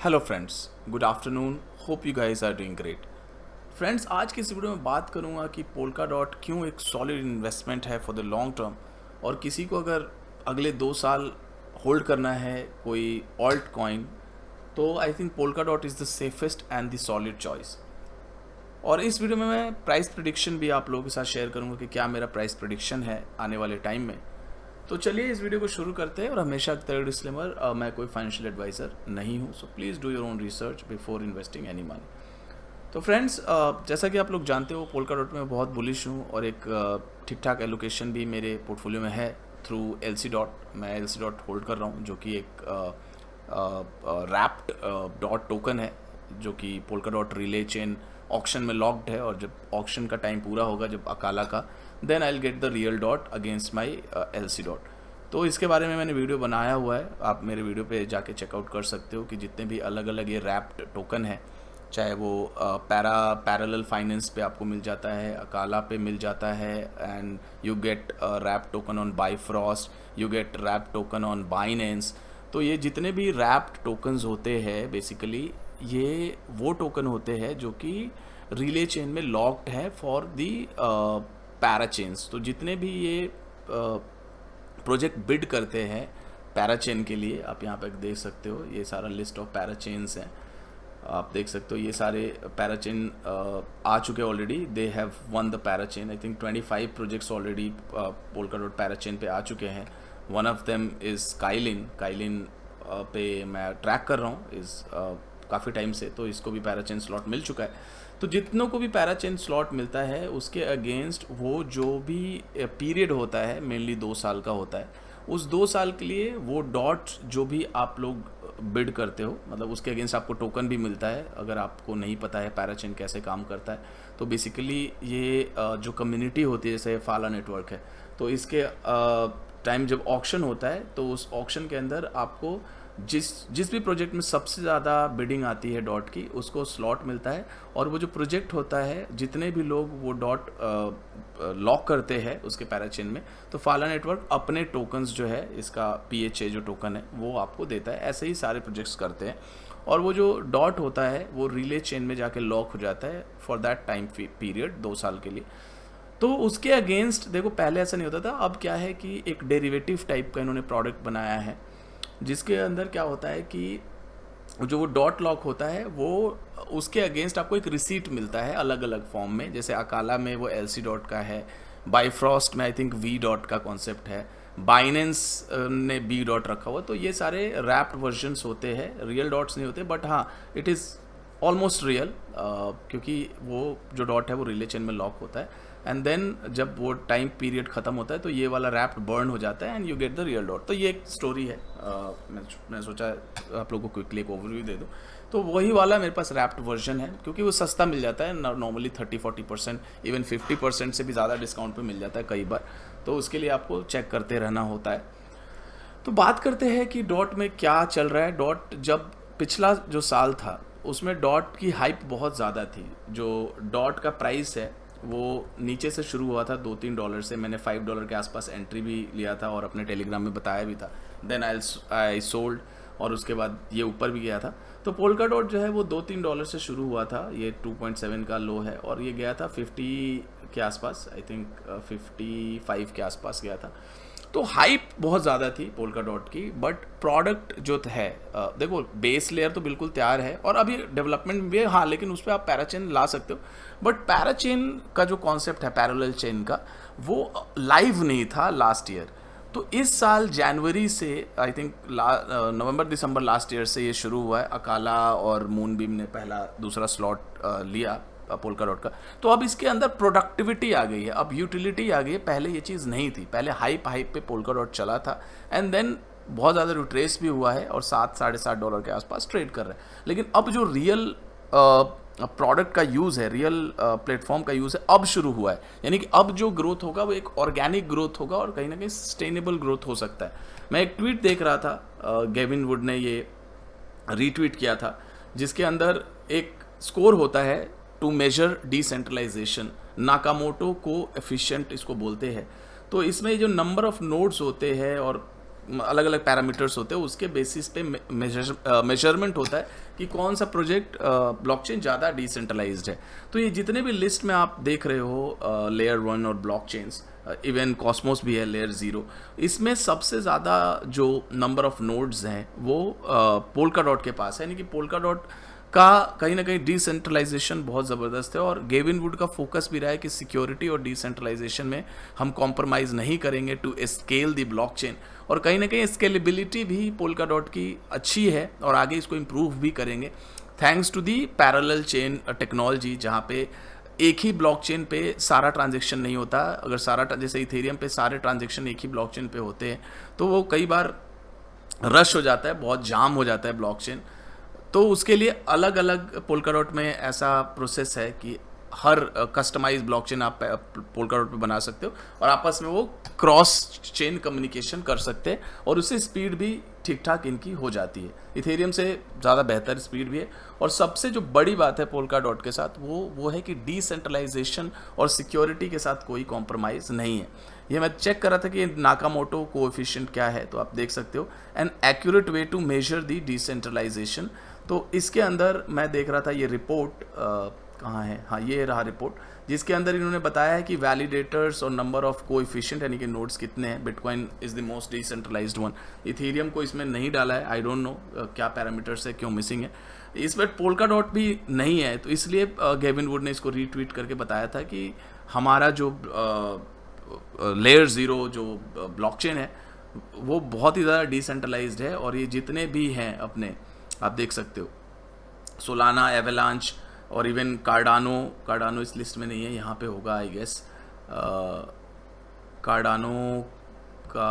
Hello friends, good afternoon. Hope you guys are doing great. Friends, आज की इस video में बात करूंगा कि पोल्का डॉट क्यों एक सॉलिड इन्वेस्टमेंट है फॉर द लॉन्ग टर्म। और किसी को अगर अगले 2 साल होल्ड करना है कोई ऑल्ट कॉइन, तो I think polka dot is the safest and the solid choice. और इस वीडियो में मैं प्राइस प्रिडिक्शन भी आप लोगों के साथ शेयर करूंगा कि क्या मेरा प्राइस प्रिडिक्शन है आने वाले टाइम में। तो चलिए इस वीडियो को शुरू करते हैं। और हमेशा की तरह डिस्क्लेमर, मैं कोई फाइनेंशियल एडवाइज़र नहीं हूँ, so please do your own research before investing any money. तो फ्रेंड्स, जैसा कि आप लोग जानते हो, पोल्का डॉट में बहुत बुलिश हूँ और एक ठीक ठाक एलोकेशन भी मेरे पोर्टफोलियो में है थ्रू एलसी डॉट। मैं एलसी डॉट होल्ड कर रहा हूँ, जो कि एक रैप्ड डॉट टोकन है, जो कि polka dot relay chain auction में लॉक्ड है। और जब ऑक्शन का टाइम पूरा होगा, जब अकाला का, then I will get the real dot against my LC dot. तो इसके बारे में मैंने वीडियो बनाया हुआ है, आप मेरे वीडियो पे जाके चेकआउट कर सकते हो कि जितने भी अलग अलग ये रैप्ड टोकन है, चाहे वो पैरेलल फाइनेंस पे आपको मिल जाता है, अकाला पे मिल जाता है, and you get wrap token on Bifrost, you get wrap token on Binance. तो ये जितने भी रैप्ड टोकन्स होते हैं, बेसिकली ये वो टोकन होते हैं जो कि रिले चेन में लॉक्ड है फॉर दी पैराचेन्स। तो जितने भी ये प्रोजेक्ट बिड करते हैं पैराचेन के लिए, आप यहाँ पर देख सकते हो, ये सारा लिस्ट ऑफ पैराचेन्स हैं। आप देख सकते हो ये सारे पैराचेन आ चुके हैं already. They have one the पैराचेन। I think 25 projects already polka dot पैराचेन पे आ चुके हैं। One of them is Kaelin पे मैं ट्रैक कर रहा हूँ इस काफ़ी टाइम से, तो इसको भी पैराचेन स्लॉट मिल चुका है। तो जितनों को भी पैराचेन स्लॉट मिलता है, उसके अगेंस्ट वो जो भी पीरियड होता है, मेनली 2 साल का होता है, उस 2 साल के लिए वो डॉट जो भी आप लोग बिड करते हो, मतलब उसके अगेंस्ट आपको टोकन भी मिलता है। अगर आपको नहीं पता है पैराचेन कैसे काम करता है, तो बेसिकली ये जो कम्युनिटी होती है, जैसे फाला नेटवर्क है, तो इसके टाइम जब ऑक्शन होता है, तो उस ऑक्शन के अंदर आपको जिस भी प्रोजेक्ट में सबसे ज़्यादा बिडिंग आती है डॉट की, उसको स्लॉट मिलता है। और वो जो प्रोजेक्ट होता है, जितने भी लोग वो डॉट लॉक करते हैं उसके पैराचेन में, तो फाला नेटवर्क अपने टोकन्स जो है, इसका PHA जो टोकन है, वो आपको देता है। ऐसे ही सारे प्रोजेक्ट्स करते हैं। और वो जो डॉट होता है, वो रिले चेन में जाके लॉक हो जाता है फॉर दैट टाइम पीरियड, 2 साल के लिए। तो उसके अगेंस्ट देखो, पहले ऐसा नहीं होता था। अब क्या है कि एक डेरिवेटिव टाइप का इन्होंने प्रोडक्ट बनाया है, जिसके अंदर क्या होता है कि जो वो डॉट लॉक होता है, वो उसके अगेंस्ट आपको एक रिसीट मिलता है अलग अलग फॉर्म में। जैसे अकाला में वो LC डॉट का है, बाइफ्रॉस्ट में आई थिंक V डॉट का कॉन्सेप्ट है, बाइनेंस ने B डॉट रखा हुआ। तो ये सारे रैप्ड वर्जन्स होते हैं, रियल डॉट्स नहीं होते, बट हाँ, इट इज़ ऑलमोस्ट रियल, क्योंकि वो जो डॉट है वो रिले चेन में लॉक होता है। एंड देन जब वो टाइम पीरियड ख़त्म होता है, तो ये वाला रैप्ड बर्न हो जाता है and you gate the real dot. तो ये एक स्टोरी है। मैं सोचा आप लोगों को क्विकली एक ओवरव्यू दे दूँ। तो वही वाला मेरे पास रैप्ड वर्जन है, क्योंकि वो सस्ता मिल जाता है। नॉर्मली 30-40%, इवन 50% से भी ज़्यादा डिस्काउंट पे मिल जाता है कई बार। तो उसके लिए आपको चेक करते रहना होता है। तो बात करते हैं कि डॉट में क्या चल रहा है। डॉट जब पिछला जो साल था, उसमें डॉट की हाइप बहुत ज़्यादा थी। जो डॉट का प्राइस है, वो नीचे से शुरू हुआ था $2-3 से। मैंने $5 के आसपास एंट्री भी लिया था और अपने टेलीग्राम में बताया भी था। देन आई सोल्ड, और उसके बाद ये ऊपर भी गया था। तो पोल्का डॉट जो है वो $2-3 से शुरू हुआ था। ये 2.7 का लो है, और ये गया था 50 के आसपास, आई थिंक 55 के आसपास गया था। तो हाइप बहुत ज़्यादा थी पोल्का डॉट की, बट प्रोडक्ट जो है, देखो बेस लेयर तो बिल्कुल तैयार है और अभी डेवलपमेंट भी है, हाँ, लेकिन उस पर आप पैराचेन ला सकते हो। बट पैराचेन का जो कॉन्सेप्ट है पैरेलल चेन का, वो लाइव नहीं था लास्ट ईयर। तो इस साल जनवरी से, I think November December last year से ये शुरू हुआ है। अकाला और मूनबीम ने पहला दूसरा स्लॉट लिया पोल्का डॉट का। तो अब इसके अंदर प्रोडक्टिविटी आ गई है, अब यूटिलिटी आ गई है। पहले ये चीज़ नहीं थी। पहले हाइप पे पोल्का डॉट चला था, एंड देन बहुत ज़्यादा रिट्रेस भी हुआ है और $7-7.5 के आसपास ट्रेड कर रहे हैं। लेकिन अब जो रियल प्रोडक्ट का यूज़ है, रियल प्लेटफॉर्म का यूज़ है, अब शुरू हुआ है। यानी कि अब जो ग्रोथ होगा वो एक ऑर्गेनिक ग्रोथ होगा और कहीं ना कहीं सस्टेनेबल ग्रोथ हो सकता है। मैं एक ट्वीट देख रहा था, गेविन वुड ने ये रीट्वीट किया था, जिसके अंदर एक स्कोर होता है टू मेजर डिसेंट्रलाइजेशन। नाकामोटो को एफिशिएंट इसको बोलते हैं। तो इसमें जो नंबर ऑफ नोड्स होते हैं और अलग अलग पैरामीटर्स होते हैं, उसके बेसिस पे मेजरमेंट होता है कि कौन सा प्रोजेक्ट ब्लॉकचेन ज़्यादा डिसेंट्रलाइज्ड है। तो ये जितने भी लिस्ट में आप देख रहे हो लेयर 1 और ब्लॉकचेन्स, इवन कॉस्मोस भी है लेयर 0, इसमें सबसे ज़्यादा जो नंबर ऑफ नोड्स हैं वो पोल्काडॉट के पास है। यानी कि पोल्काडॉट का कहीं ना कहीं डिसेंट्रलाइजेशन बहुत ज़बरदस्त है, और गेविन वुड का फोकस भी रहा है कि सिक्योरिटी और डिसेंट्रलाइजेशन में हम कॉम्प्रोमाइज़ नहीं करेंगे टू स्केल द ब्लॉकचेन। और कहीं ना कहीं स्केलेबिलिटी भी पोल्काडॉट की अच्छी है और आगे इसको इम्प्रूव भी करेंगे thanks to the parallel chain technology, जहाँ पे एक ही ब्लॉकचेन पे सारा ट्रांजेक्शन नहीं होता। अगर जैसे इथेरियम पे सारे ट्रांजेक्शन एक ही ब्लॉकचेन पे होते हैं तो वो कई बार रश हो जाता है, बहुत जाम हो जाता है ब्लॉकचेन। तो उसके लिए अलग अलग पोल्काडॉट में ऐसा प्रोसेस है कि हर कस्टमाइज ब्लॉकचेन आप पोल्काडॉट पे बना सकते हो और आपस में वो क्रॉस चेन कम्युनिकेशन कर सकते हैं, और उससे स्पीड भी ठीक ठाक इनकी हो जाती है। इथेरियम से ज़्यादा बेहतर स्पीड भी है। और सबसे जो बड़ी बात है पोल्काडॉट के साथ वो है कि डिसेंट्रलाइजेशन और सिक्योरिटी के साथ कोई कॉम्प्रोमाइज़ नहीं है। ये मैं चेक कर रहा था कि नाकामोटो कोएफिशिएंट क्या है, तो आप देख सकते हो an accurate way to measure the decentralization. तो इसके अंदर मैं देख रहा था ये रिपोर्ट कहाँ है, हाँ ये रहा रिपोर्ट, जिसके अंदर इन्होंने बताया है कि वैलिडेटर्स और नंबर ऑफ कोएफिशिएंट यानी कि नोड्स कितने हैं। Bitcoin is the most decentralized one. Ethereum को इसमें नहीं डाला है, आई डोंट नो क्या पैरामीटर्स है, क्यों मिसिंग है। इसमें पोल्काडॉट भी नहीं है, तो इसलिए गेविन वुड ने इसको रीट्वीट करके बताया था कि हमारा जो लेयर 0 जो ब्लॉकचेन है वो बहुत ही ज़्यादा डिसेंट्रलाइज्ड है। और ये जितने भी हैं अपने, आप देख सकते हो सोलाना, एवेलांच और इवन कार्डानो इस लिस्ट में नहीं है, यहाँ पे होगा आई गेस। कार्डानो का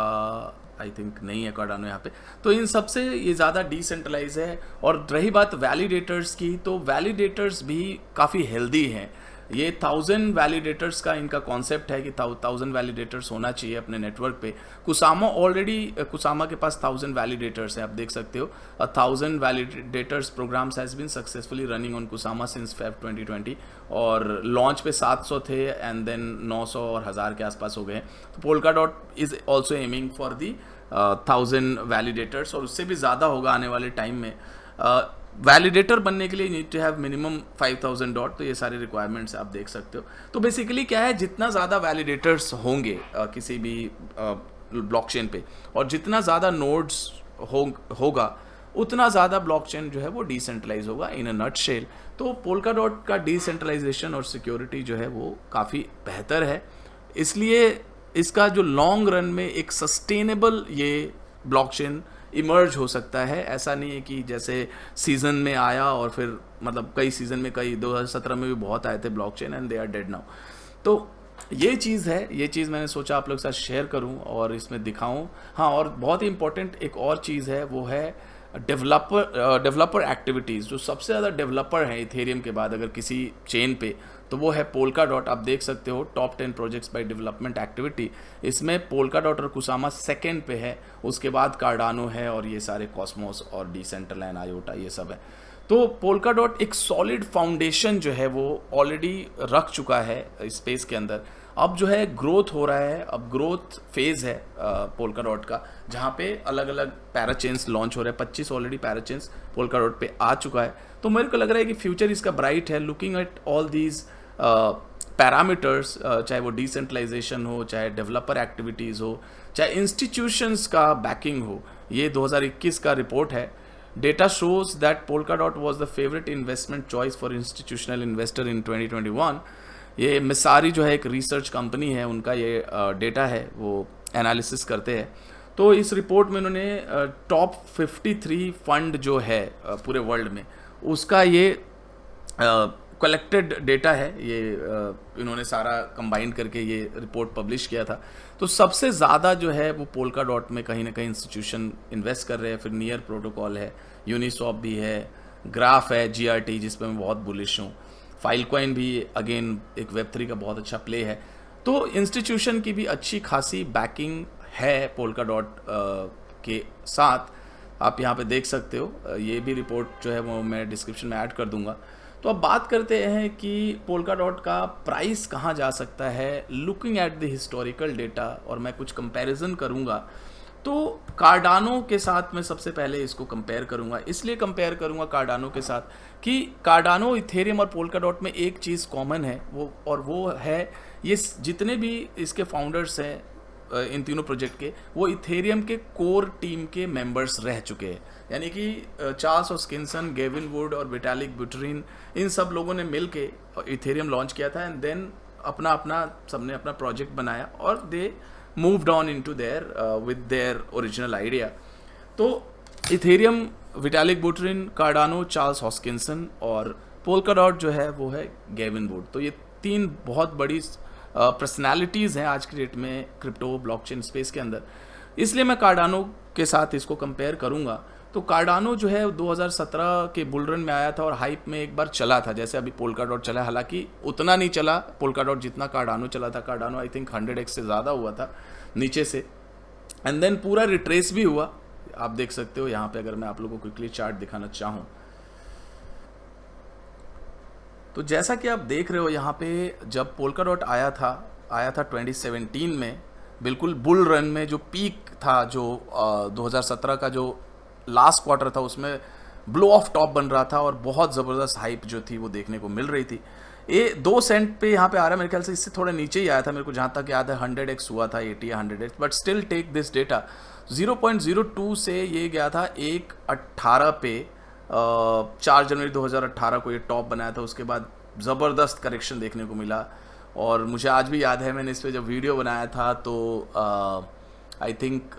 आई थिंक नहीं है, कार्डानो यहाँ पे। तो इन सब से ये ज़्यादा डिसेंट्रलाइज है। और रही बात वैलिडेटर्स की, तो वैलिडेटर्स भी काफ़ी हेल्दी हैं। ये 1000 वैलिडेटर्स का इनका कॉन्सेप्ट है कि 1000 वैलिडेटर्स होना चाहिए अपने नेटवर्क पे। कुसामा के पास 1000 वैलिडेटर्स हैं, आप देख सकते हो। 1000 validators programs has been successfully running on Kusama since Feb 2020, और लॉन्च पे 700 थे एंड देन 900 और 1000 के आसपास हो गए। तो Polkadot is also aiming for the 1000 validators, और उससे भी ज़्यादा होगा आने वाले टाइम में। वैलिडेटर बनने के लिए need to have minimum 5000 DOT. तो ये सारे रिक्वायरमेंट्स आप देख सकते हो। तो बेसिकली क्या है, जितना ज़्यादा वैलिडेटर्स होंगे किसी भी ब्लॉकचेन पे, और जितना ज़्यादा नोड्स होगा उतना ज़्यादा ब्लॉकचेन जो है वो डिसेंट्रलाइज होगा इन अ नटशेल। तो पोल्काडॉट का डिसेंट्रलाइजेशन और सिक्योरिटी जो है वो काफ़ी बेहतर है, इसलिए इसका जो लॉन्ग रन में एक सस्टेनेबल ये ब्लॉकचेन इमर्ज हो सकता है। ऐसा नहीं है कि जैसे सीज़न में आया और फिर मतलब कई सीज़न में, कई 2017 में भी बहुत आए थे blockchain and they are dead now. तो ये चीज़ है, ये चीज़ मैंने सोचा आप लोग के साथ शेयर करूं और इसमें दिखाऊं। हाँ, और बहुत ही इंपॉर्टेंट एक और चीज़ है, वो है डेवलपर एक्टिविटीज़। जो सबसे ज़्यादा डेवलपर हैं इथेरियम के बाद अगर किसी चेन पे, तो वो है पोल्काडॉट। आप देख सकते हो top 10 projects by development activity, इसमें पोल्काडॉट और कुसामा सेकंड पे है, उसके बाद कार्डानो है और ये सारे कॉस्मोस और डिसेंट्रलैंड, आयोटा, ये सब है। तो पोल्काडॉट एक सॉलिड फाउंडेशन जो है वो ऑलरेडी रख चुका है स्पेस के अंदर। अब जो है ग्रोथ हो रहा है, अब ग्रोथ फेज़ है पोल्काडॉट का, जहाँ पे अलग अलग पैराचेन्स लॉन्च हो रहे हैं। 25 ऑलरेडी पैराचेन्स पोल्काडॉट पे आ चुका है। तो मेरे को लग रहा है कि फ्यूचर इसका ब्राइट है। Looking at all these parameters, चाहे वो डिसेंट्रलाइजेशन हो, चाहे डेवलपर एक्टिविटीज़ हो, चाहे इंस्टीट्यूशंस का बैकिंग हो। ये 2021 का रिपोर्ट है। Data shows that Polkadot was the favourite investment choice for institutional investor in 2021। ये मिसारी जो है एक रिसर्च कंपनी है, उनका ये डेटा है, वो एनालिसिस करते हैं। तो इस रिपोर्ट में उन्होंने टॉप 53 फंड जो है पूरे वर्ल्ड में, उसका ये कलेक्टेड डेटा है, ये इन्होंने सारा कंबाइन करके ये रिपोर्ट पब्लिश किया था। तो सबसे ज़्यादा जो है वो पोल्काडॉट में कहीं ना कहीं इंस्टीट्यूशन इन्वेस्ट कर रहे हैं। फिर नियर प्रोटोकॉल है, यूनिसॉप भी है, ग्राफ है, GRT जिस पर मैं बहुत बुलिश हूँ, फाइलकॉइन भी अगेन एक वेब3 का बहुत अच्छा प्ले है। तो इंस्टीट्यूशन की भी अच्छी खासी बैकिंग है पोल्काडॉट के साथ। आप यहाँ पे देख सकते हो, ये भी रिपोर्ट जो है वो मैं डिस्क्रिप्शन में ऐड कर दूंगा। तो अब बात करते हैं कि पोल्काडॉट का प्राइस कहाँ जा सकता है looking at the historical data, और मैं कुछ कंपैरिजन करूँगा तो कार्डानो के साथ मैं सबसे पहले इसको कंपेयर करूंगा, इसलिए कंपेयर करूंगा कार्डानो के साथ कि कार्डानो, इथेरियम और पोल्काडॉट में एक चीज़ कॉमन है, वो है ये जितने भी इसके फाउंडर्स हैं इन तीनों प्रोजेक्ट के, वो इथेरियम के कोर टीम के मेंबर्स रह चुके हैं। यानी कि चार्ल्स हॉस्किंसन, गेविन वुड और विटालिक बुटेरिन, इन सब लोगों ने मिल के इथेरियम लॉन्च किया था एंड देन सबने अपना प्रोजेक्ट बनाया और they moved on into their with their original idea. तो Ethereum, Vitalik Buterin, Cardano, Charles Hoskinson और पोल्काडॉट जो है वो है गेविन वुड। तो ये तीन बहुत बड़ी पर्सनैलिटीज़ हैं आज की डेट में क्रिप्टो ब्लॉकचेन स्पेस के अंदर, इसलिए मैं कार्डानो के साथ इसको कंपेयर करूंगा। तो कार्डानो जो है 2017 के बुल रन में आया था और हाइप में एक बार चला था, जैसे अभी पोल्काडॉट चला, हालांकि उतना नहीं चला पोल्काडॉट जितना कार्डानो चला था। कार्डानो आई थिंक 100x से ज़्यादा हुआ था नीचे से, एंड देन पूरा रिट्रेस भी हुआ। आप देख सकते हो यहाँ पे, अगर मैं आप लोगों को क्विकली चार्ट दिखाना चाहूँ तो जैसा कि आप देख रहे हो यहाँ पे, जब पोल्काडॉट आया था 2017 में, बिल्कुल बुल रन में जो पीक था, जो 2017 का जो लास्ट क्वार्टर था, उसमें ब्लो ऑफ टॉप बन रहा था और बहुत ज़बरदस्त हाइप जो थी वो देखने को मिल रही थी। ये 2 सेंट पे यहाँ पे आ रहा है, मेरे ख्याल से इससे थोड़ा नीचे ही आया था, मेरे को जहाँ तक याद है 100x हुआ था, 80 या 100x, but still take this data 0.02 से ये गया था 1.18 पे। 4 जनवरी 2018 को ये टॉप बनाया था। उसके बाद ज़बरदस्त करेक्शन देखने को मिला और मुझे आज भी याद है, मैंने इस पर जब वीडियो बनाया था तो आई थिंक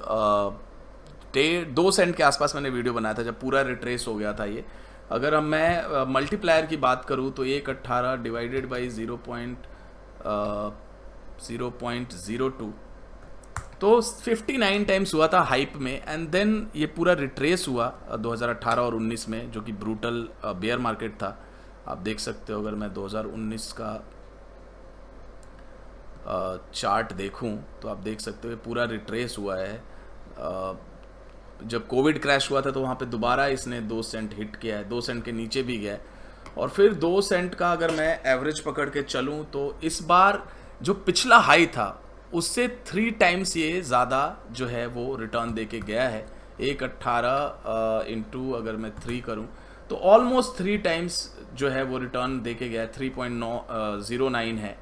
2 सेंट के आसपास मैंने वीडियो बनाया था जब पूरा रिट्रेस हो गया था ये। अगर मैं मल्टीप्लायर की बात करूँ तो 1.18 डिवाइडेड बाई 0.02 तो 59 टाइम्स हुआ था हाइप में, एंड देन ये पूरा रिट्रेस हुआ 2018 और 19 में, जो कि ब्रूटल बेयर मार्केट था। आप देख सकते हो, अगर मैं 2019 का चार्ट देखूं तो आप देख सकते हो पूरा रिट्रेस हुआ है। जब कोविड क्रैश हुआ था तो वहाँ पे दोबारा इसने 2 सेंट हिट किया है, 2 सेंट के नीचे भी गया है, और फिर 2 सेंट का अगर मैं एवरेज पकड़ के चलूँ तो इस बार जो पिछला हाई था उससे 3 टाइम्स ये ज़्यादा जो है वो रिटर्न दे के गया है। 1.18 इंटू अगर मैं 3 करूँ तो ऑलमोस्ट 3 टाइम्स जो है वो रिटर्न दे के गया है। 3.09 है।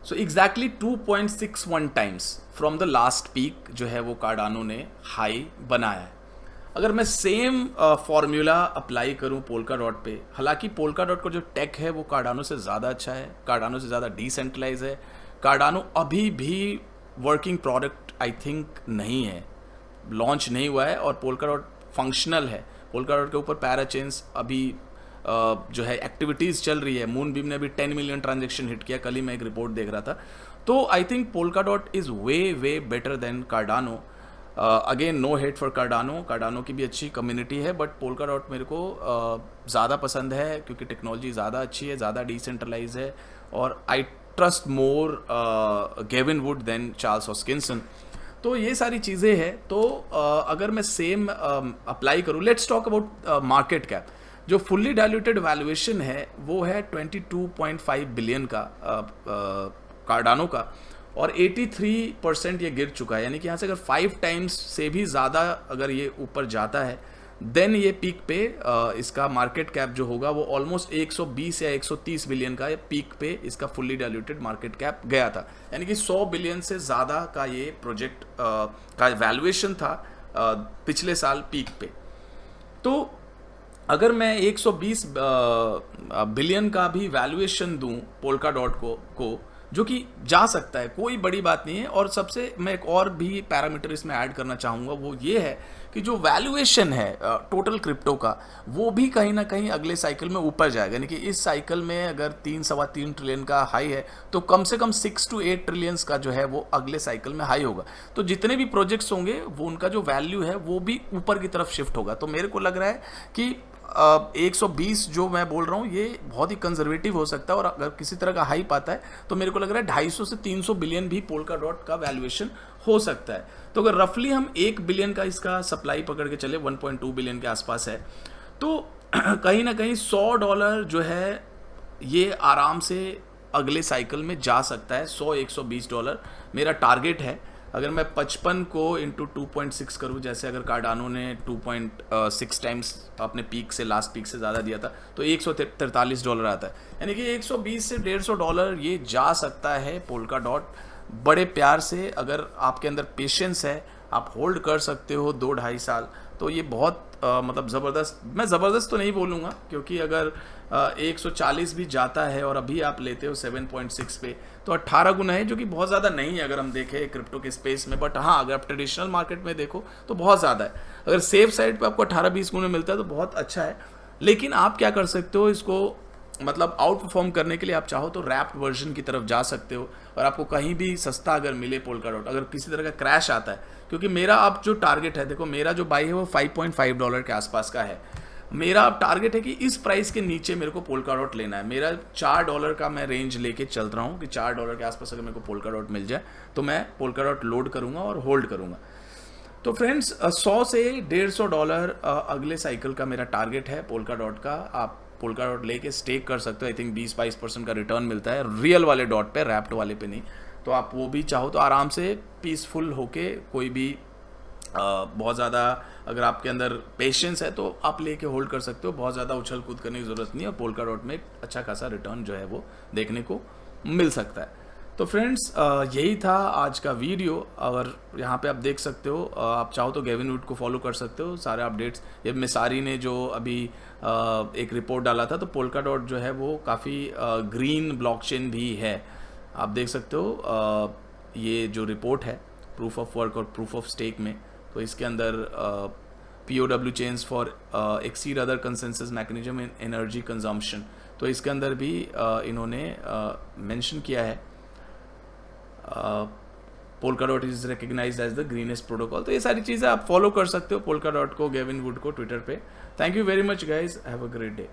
So exactly 2.61 times from the last peak जो है वो कार्डानो ने हाई बनाया है। अगर मैं सेम फॉर्मूला अप्लाई करूं पोल्काडॉट पे, हालांकि पोल्काडॉट का जो टेक है वो कार्डानो से ज़्यादा अच्छा है, कार्डानो से ज़्यादा डिसेंट्रलाइज है। कार्डानो अभी भी वर्किंग प्रोडक्ट आई थिंक नहीं है, लॉन्च नहीं हुआ है, और पोल्काडॉट फंक्शनल है। पोल्काडॉट के ऊपर पैराचेन्स अभी जो है एक्टिविटीज़ चल रही है। मूनबीम ने भी 10 मिलियन ट्रांजेक्शन हिट किया, कल ही मैं एक रिपोर्ट देख रहा था। तो I think Polkadot is way better than Cardano. Again no hate for Cardano की भी अच्छी कम्युनिटी है, बट पोल्काडॉट मेरे को ज़्यादा पसंद है क्योंकि टेक्नोलॉजी ज़्यादा अच्छी है, ज़्यादा डिसेंट्रलाइज है, और I trust more Gavin Wood than Charles Hoskinson. तो ये सारी चीज़ें हैं। तो अगर मैं सेम अप्लाई करूँ, let's talk about market cap. जो फुल्ली डायल्यूटेड वैल्यूएशन है वो है 22.5 बिलियन का कार्डानो का, और 83% ये गिर चुका है। यानी कि यहाँ से अगर 5 टाइम्स से भी ज़्यादा अगर ये ऊपर जाता है, देन ये पीक पे इसका मार्केट कैप जो होगा वो ऑलमोस्ट 120 या 130 बिलियन का पीक पे इसका फुल्ली डायल्यूटेड मार्केट कैप गया था। यानी कि 100 बिलियन से ज़्यादा का ये प्रोजेक्ट का वैल्यूएशन था पिछले साल पीक पे। तो अगर मैं 120 बिलियन का भी वैल्यूएशन दूं पोल्काडॉट को जो कि जा सकता है, कोई बड़ी बात नहीं है। और सबसे मैं एक और भी पैरामीटर इसमें ऐड करना चाहूँगा, वो ये है कि जो वैल्यूएशन है टोटल क्रिप्टो का, वो भी कहीं ना कहीं अगले साइकिल में ऊपर जाएगा। यानी कि इस साइकिल में अगर 3-3.25 ट्रिलियन का हाई है तो कम से कम 6 to 8 ट्रिलियंस का जो है वो अगले साइकिल में हाई होगा। तो जितने भी प्रोजेक्ट्स होंगे वो उनका जो वैल्यू है वो भी ऊपर की तरफ शिफ्ट होगा। तो मेरे को लग रहा है कि 120 जो मैं बोल रहा हूँ ये बहुत ही कंजर्वेटिव हो सकता है, और अगर किसी तरह का हाइप आता है तो मेरे को लग रहा है 250 से 300 बिलियन भी पोल्काडॉट का वैल्यूएशन हो सकता है। तो अगर रफली हम 1 बिलियन का इसका सप्लाई पकड़ के चले, 1.2 बिलियन के आसपास है, तो कहीं ना कहीं $100 जो है ये आराम से अगले साइकिल में जा सकता है। 100-120 डॉलर मेरा टारगेट है। अगर मैं 55 को इंटू 2.6 करूँ, जैसे अगर कार्डानो ने 2.6 टाइम्स अपने पीक से, लास्ट पीक से ज़्यादा दिया था, तो 143 डॉलर आता है। यानी कि 120 से 150 डॉलर ये जा सकता है पोल्का डॉट बड़े प्यार से। अगर आपके अंदर पेशेंस है, आप होल्ड कर सकते हो 2-2.5 साल, तो ये बहुत मतलब ज़बरदस्त, मैं ज़बरदस्त तो नहीं बोलूँगा, क्योंकि अगर 140 भी जाता है और अभी आप लेते हो 7.6 पे, तो 18 गुना है, जो कि बहुत ज़्यादा नहीं है अगर हम देखें क्रिप्टो के स्पेस में। बट हाँ, अगर आप ट्रेडिशनल मार्केट में देखो तो बहुत ज़्यादा है। अगर सेफ साइड पे आपको 18-20 गुना मिलता है तो बहुत अच्छा है। लेकिन आप क्या कर सकते हो, इसको मतलब आउट परफॉर्म करने के लिए आप चाहो तो रैप्ड वर्जन की तरफ जा सकते हो, और आपको कहीं भी सस्ता अगर मिले पोल्का डॉट, अगर किसी तरह का क्रैश आता है, क्योंकि मेरा अब जो टारगेट है, देखो मेरा जो बाई है वो 5.5 डॉलर के आसपास का है। मेरा अब टारगेट है कि इस प्राइस के नीचे मेरे को पोल्का डॉट लेना है। मेरा 4 डॉलर का मैं रेंज लेके चल रहा हूँ कि 4 डॉलर के आसपास अगर मेरे को पोल्का डॉट मिल जाए तो मैं पोल्का डॉट लोड करूँगा और होल्ड करूँगा। तो फ्रेंड्स 100 से 150 डॉलर अगले साइकिल का मेरा टारगेट है पोल्का डॉट का। आप पोल्का डॉट लेके स्टेक कर सकते हो। आई थिंक 20-22% का रिटर्न मिलता है रियल वाले डॉट पे, रैप्ट वाले पे नहीं। तो आप वो भी चाहो तो आराम से पीसफुल होके, कोई भी बहुत ज़्यादा अगर आपके अंदर पेशेंस है तो आप लेके होल्ड कर सकते हो। बहुत ज़्यादा उछल कूद करने की ज़रूरत नहीं है, और पोल्का डॉट में अच्छा खासा रिटर्न जो है वो देखने को मिल सकता है। तो फ्रेंड्स यही था आज का वीडियो। और यहाँ पे आप देख सकते हो, आप चाहो तो गेविन वुड को फॉलो कर सकते हो। सारे अपडेट्स, ये मिसारी ने जो अभी एक रिपोर्ट डाला था, तो पोल्का डॉट जो है वो काफ़ी ग्रीन ब्लॉकचेन भी है। आप देख सकते हो ये जो रिपोर्ट है प्रूफ ऑफ वर्क और प्रूफ ऑफ स्टेक में, तो इसके अंदर POW chains for exceed other consensus mechanism in energy consumption, तो इसके अंदर भी इन्होंने मेंशन किया है Polkadot is recognized as the greenest protocol. तो ये सारी चीज़ें आप फॉलो कर सकते हो पोल्का डॉट को, गेविन वुड को ट्विटर पे। Thank you very much guys, have a great day.